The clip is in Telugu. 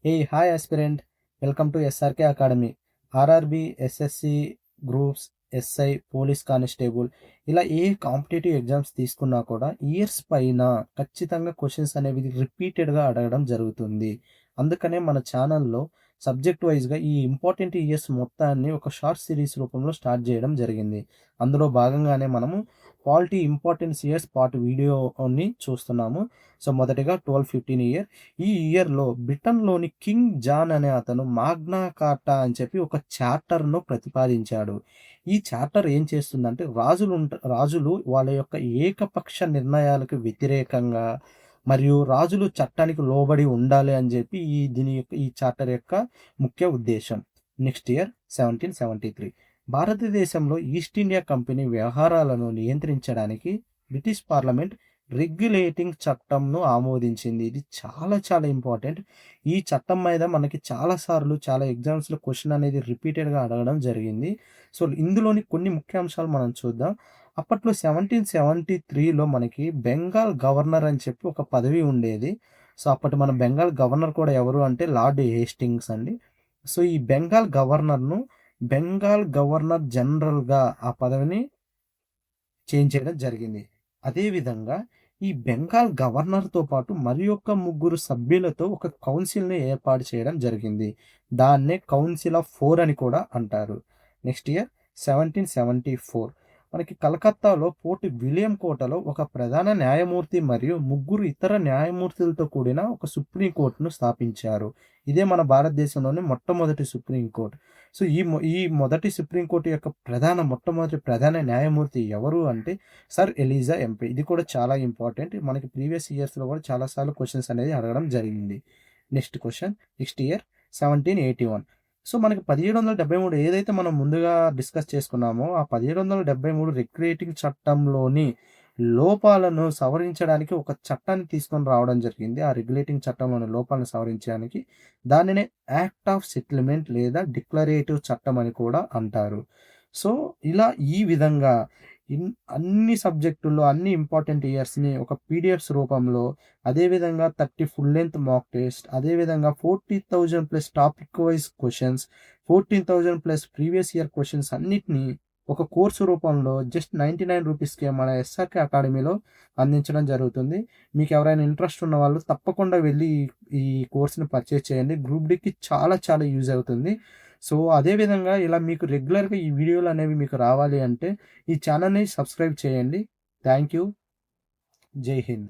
Hi aspirant, welcome to SRK academy. RRB, SSC groups, SI, police constable ఇలా ఏ కాంపిటేటివ్ ఎగ్జామ్స్ తీసుకున్నా కూడా ఇయర్స్ పైన ఖచ్చితంగా క్వశ్చన్స్ అనేవి రిపీటెడ్గా అడగడం జరుగుతుంది. అందుకనే మన ఛానల్లో సబ్జెక్ట్ వైజ్గా ఈ ఇంపార్టెంట్ ఇయర్స్ మొత్తాన్ని ఒక షార్ట్ సిరీస్ రూపంలో స్టార్ట్ చేయడం జరిగింది. అందులో భాగంగానే మనము పాలిటీ ఇంపార్టెన్స్ ఇయర్స్ పార్ట్ వీడియోని చూస్తున్నాము. సో మొదటిగా 1215 ఇయర్. ఈ ఇయర్లో బ్రిటన్లోని కింగ్ జాన్ అనే అతను మాగ్నా కార్టా అని చెప్పి ఒక చార్టర్ను ప్రతిపాదించాడు. ఈ చార్టర్ ఏం చేస్తుందంటే రాజులు వాళ్ళ యొక్క ఏకపక్ష నిర్ణయాలకు వ్యతిరేకంగా మరియు రాజులు చట్టానికి లోబడి ఉండాలి అని చెప్పి ఈ చార్టర్ యొక్క ముఖ్య ఉద్దేశం. నెక్స్ట్ ఇయర్ 1773 భారతదేశంలో ఈస్ట్ ఇండియా కంపెనీ వ్యవహారాలను నియంత్రించడానికి బ్రిటిష్ పార్లమెంట్ రెగ్యులేటింగ్ చట్టంను ఆమోదించింది. ఇది చాలా చాలా ఇంపార్టెంట్. ఈ చట్టం మీద మనకి చాలా ఎగ్జామ్స్లో క్వశ్చన్ అనేది రిపీటెడ్గా అడగడం జరిగింది. సో ఇందులోని కొన్ని ముఖ్యాంశాలు మనం చూద్దాం. అప్పట్లో 1773లో మనకి బెంగాల్ గవర్నర్ అని చెప్పి ఒక పదవి ఉండేది. సో అప్పటి మన బెంగాల్ గవర్నర్ కూడా ఎవరు అంటే లార్డ్ హేస్టింగ్స్ అండి. సో ఈ బెంగాల్ గవర్నర్ జనరల్గా ఆ పదవిని చేంజ్ చేయడం జరిగింది. అదేవిధంగా ఈ బెంగాల్ గవర్నర్తో పాటు మరి యొక్క ముగ్గురు సభ్యులతో ఒక కౌన్సిల్ని ఏర్పాటు చేయడం జరిగింది. దాన్నే కౌన్సిల్ ఆఫ్ 4 అని కూడా అంటారు. నెక్స్ట్ ఇయర్ 1774 మనకి కలకత్తాలో పోర్ట్ విలియం కోటలో ఒక ప్రధాన న్యాయమూర్తి మరియు ముగ్గురు ఇతర న్యాయమూర్తులతో కూడిన ఒక సుప్రీంకోర్టును స్థాపించారు. ఇదే మన భారతదేశంలోని మొట్టమొదటి సుప్రీంకోర్టు. సో ఈ మొదటి సుప్రీంకోర్టు యొక్క మొట్టమొదటి ప్రధాన న్యాయమూర్తి ఎవరు అంటే సర్ ఎలిజా ఎంపీ. ఇది కూడా చాలా ఇంపార్టెంట్. మనకి ప్రీవియస్ ఇయర్స్లో కూడా చాలాసార్లు క్వశ్చన్స్ అనేది అడగడం జరిగింది. నెక్స్ట్ ఇయర్ 1781 సో మనకి 1773 ఏదైతే మనం ముందుగా డిస్కస్ చేసుకున్నామో ఆ 1773 రెగ్యులేటింగ్ చట్టంలోని లోపాలను సవరించడానికి ఒక చట్టాన్ని తీసుకొని రావడం జరిగింది. ఆ రెగ్యులేటింగ్ చట్టంలోని లోపాలను సవరించడానికి దానినే యాక్ట్ ఆఫ్ సెటిల్మెంట్ లేదా డిక్లరేటివ్ చట్టం అని కూడా అంటారు. సో ఇలా ఈ విధంగా అన్ని సబ్జెక్టుల్లో అన్ని ఇంపార్టెంట్ ఇయర్స్ని ఒక పీడిఎఫ్స్ రూపంలో, అదేవిధంగా 30 ఫుల్ లెంత్ మాక్ టెస్ట్, అదేవిధంగా 40,000 plus topic wise questions, 14,000 plus previous year questions అన్నిటినీ ఒక కోర్సు రూపంలో జస్ట్ 99 రూపీస్కి మన ఎస్ఆర్కే అకాడమీలో అందించడం జరుగుతుంది. మీకు ఎవరైనా ఇంట్రెస్ట్ ఉన్న వాళ్ళు తప్పకుండా వెళ్ళి ఈ కోర్సుని పర్చేస్ చేయండి. గ్రూప్ డికి చాలా చాలా యూజ్ అవుతుంది. సో అదేవిధంగా ఇలా మీకు రెగ్యులర్గా ఈ వీడియోలు అనేవి మీకు రావాలి అంటే ఈ ఛానల్ని సబ్స్క్రైబ్ చేయండి. Thank you. జై హింద్.